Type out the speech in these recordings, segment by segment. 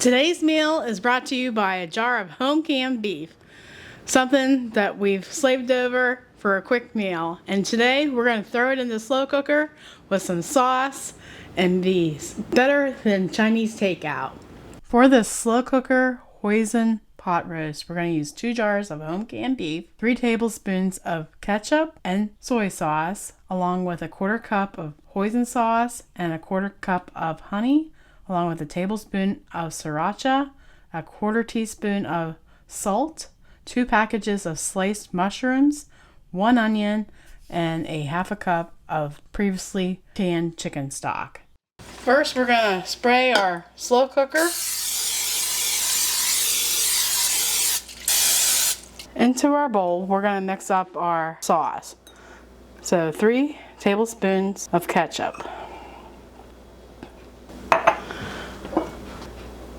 Today's meal is brought to you by a jar of home canned beef, something that we've slaved over for a quick meal. And today we're going to throw it in the slow cooker with some sauce and be better than Chinese takeout. For this slow cooker hoisin pot roast, we're going to use 2 jars of home canned beef, 3 tablespoons of ketchup and soy sauce, along with a 1/4 cup of hoisin sauce and a 1/4 cup of honey, along with a tablespoon of sriracha, a 1/4 teaspoon of salt, 2 packages of sliced mushrooms, 1 onion, and a 1/2 cup of previously canned chicken stock. First, we're going to spray our slow cooker into our bowl. We're going to mix up our sauce. So 3 tablespoons of ketchup.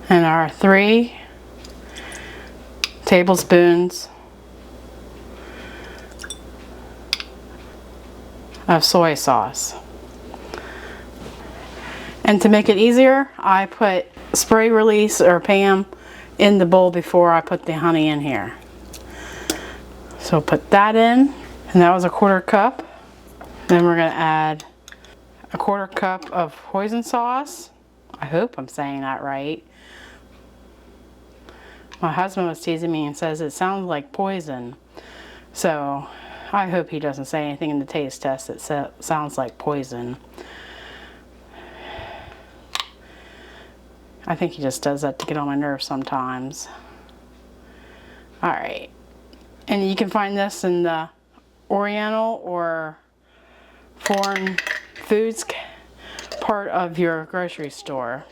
And our 3 tablespoons of soy sauce. And to make it easier, I put spray release or Pam in the bowl before I put the honey in here. So put that in, and that was a 1/4 cup. Then we're going to add a 1/4 cup of hoisin sauce. I hope I'm saying that right. My husband was teasing me and says it sounds like poison. So I hope he doesn't say anything in the taste test that sounds like poison. I think he just does that to get on my nerves sometimes. Alright. And you can find this in the Oriental or foreign foods part of your grocery store,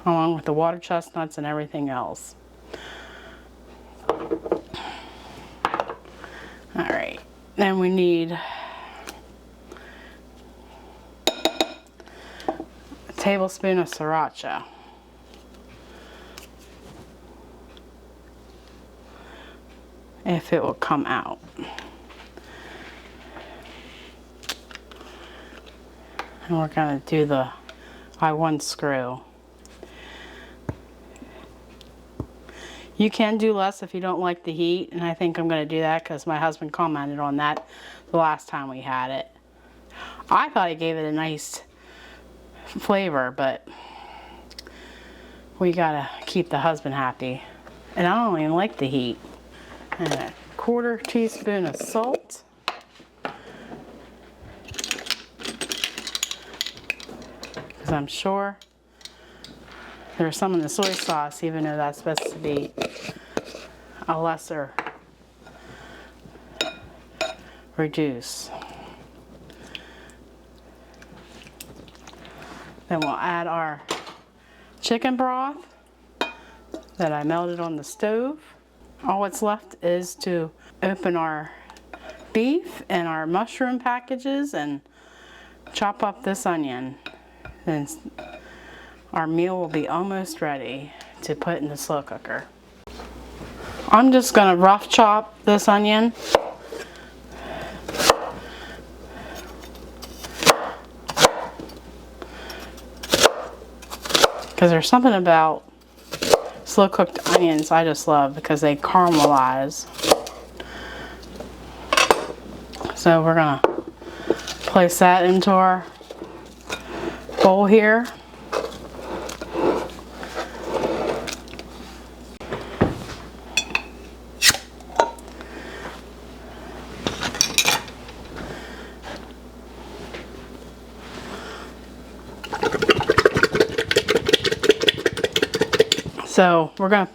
along with the water chestnuts and everything else. Alright, then we need a tablespoon of sriracha. If it will come out. And we're going to do the I1 screw. You can do less if you don't like the heat, and I think I'm going to do that because my husband commented on that the last time we had it. I thought it gave it a nice flavor, but we got to keep the husband happy. And I don't even like the heat. And a 1/4 teaspoon of salt. Because I'm sure there's some in the soy sauce, even though that's supposed to be a lesser reduce. Then we'll add our chicken broth that I melted on the stove. All what's left is to open our beef and our mushroom packages and chop up this onion. And our meal will be almost ready to put in the slow cooker. I'm just going to rough chop this onion. Because there's something about slow cooked onions I just love because they caramelize. So we're going to place that into our bowl here. So we're going to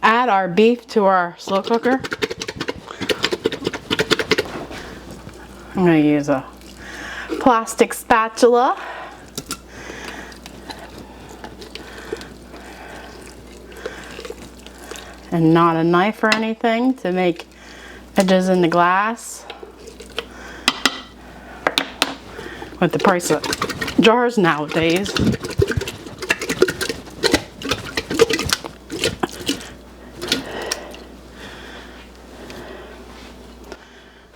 add our beef to our slow cooker. I'm going to use a plastic spatula. And not a knife or anything to make edges in the glass. With the price of jars nowadays.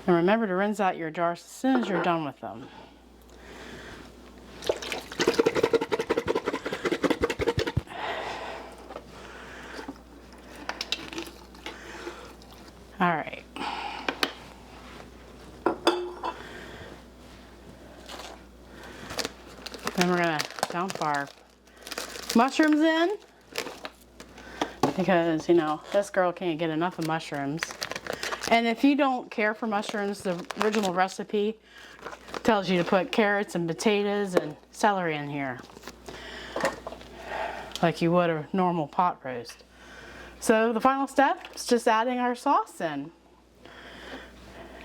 And remember to rinse out your jars as soon as you're done with them. mushrooms in because, you know, this girl can't get enough of mushrooms. And if you don't care for mushrooms, the original recipe tells you to put carrots and potatoes and celery in here, like you would a normal pot roast. So the final step is just adding our sauce in.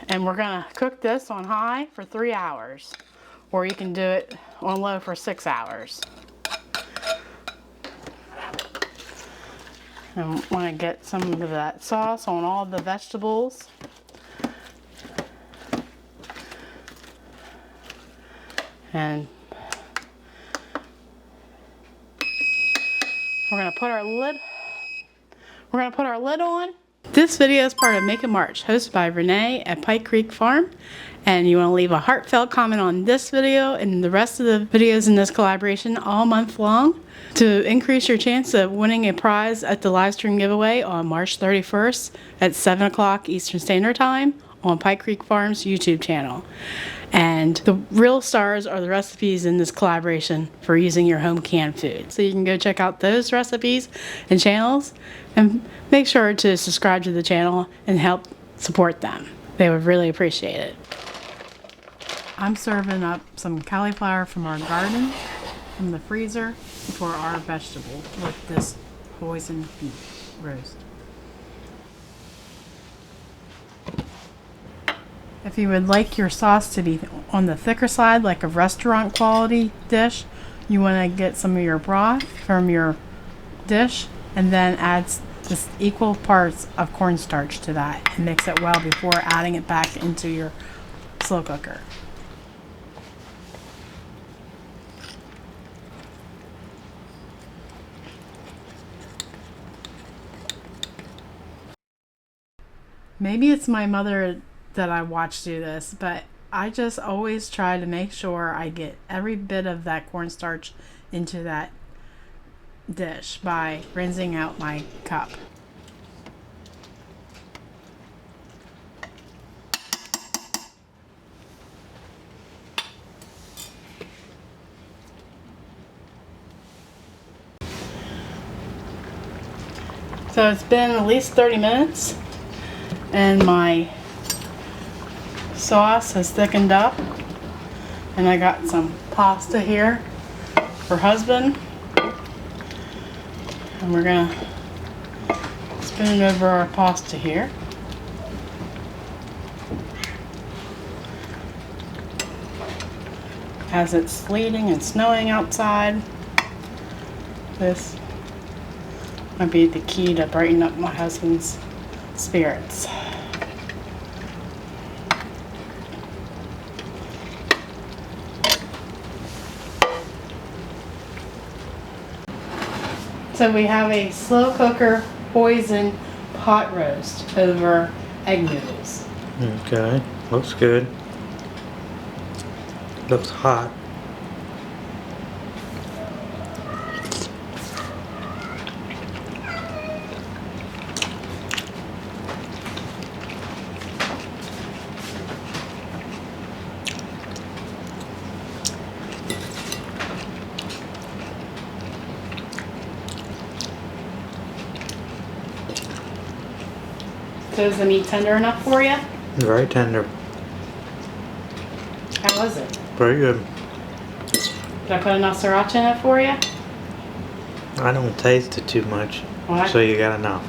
And we're gonna cook this on high for 3 hours, or you can do it on low for 6 hours. And want to get some of that sauce on all the vegetables. And we're gonna put our lid on. This video is part of Make It March, hosted by Renee at Pike Creek Farm. And you want to leave a heartfelt comment on this video and the rest of the videos in this collaboration all month long to increase your chance of winning a prize at the live stream giveaway on March 31st at 7 o'clock Eastern Standard Time on Pike Creek Farm's YouTube channel. And the real stars are the recipes in this collaboration for using your home canned food. So you can go check out those recipes and channels and make sure to subscribe to the channel and help support them. They would really appreciate it. I'm serving up some cauliflower from our garden from the freezer for our vegetable with this hoisin beef roast. If you would like your sauce to be on the thicker side, like a restaurant quality dish, you want to get some of your broth from your dish and then add just equal parts of cornstarch to that and mix it well before adding it back into your slow cooker. Maybe it's my mother that I watch do this, but I just always try to make sure I get every bit of that cornstarch into that dish by rinsing out my cup. So it's been at least 30 minutes and my sauce has thickened up, and I got some pasta here for husband, and we're gonna spoon over our pasta here. As it's sleeting and snowing outside, this might be the key to brighten up my husband's spirits. So we have a slow cooker hoisin pot roast over egg noodles. Okay, looks good. Looks hot. So is the meat tender enough for you? Very tender. How was it? Very good. Did I put enough sriracha in it for you? I don't taste it too much, What? so you got enough.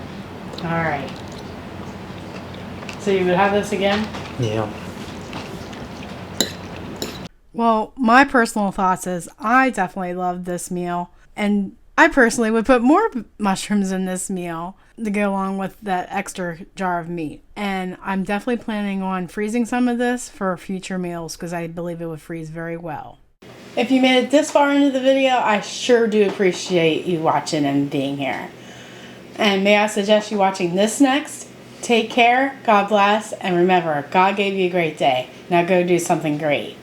Alright. So you would have this again? Yeah. Well, my personal thoughts is I definitely love this meal, and I personally would put more mushrooms in this meal to go along with that extra jar of meat. And I'm definitely planning on freezing some of this for future meals because I believe it would freeze very well. If you made it this far into the video, I sure do appreciate you watching and being here. And may I suggest you watching this next? Take care, God bless, and remember, God gave you a great day. Now go do something great.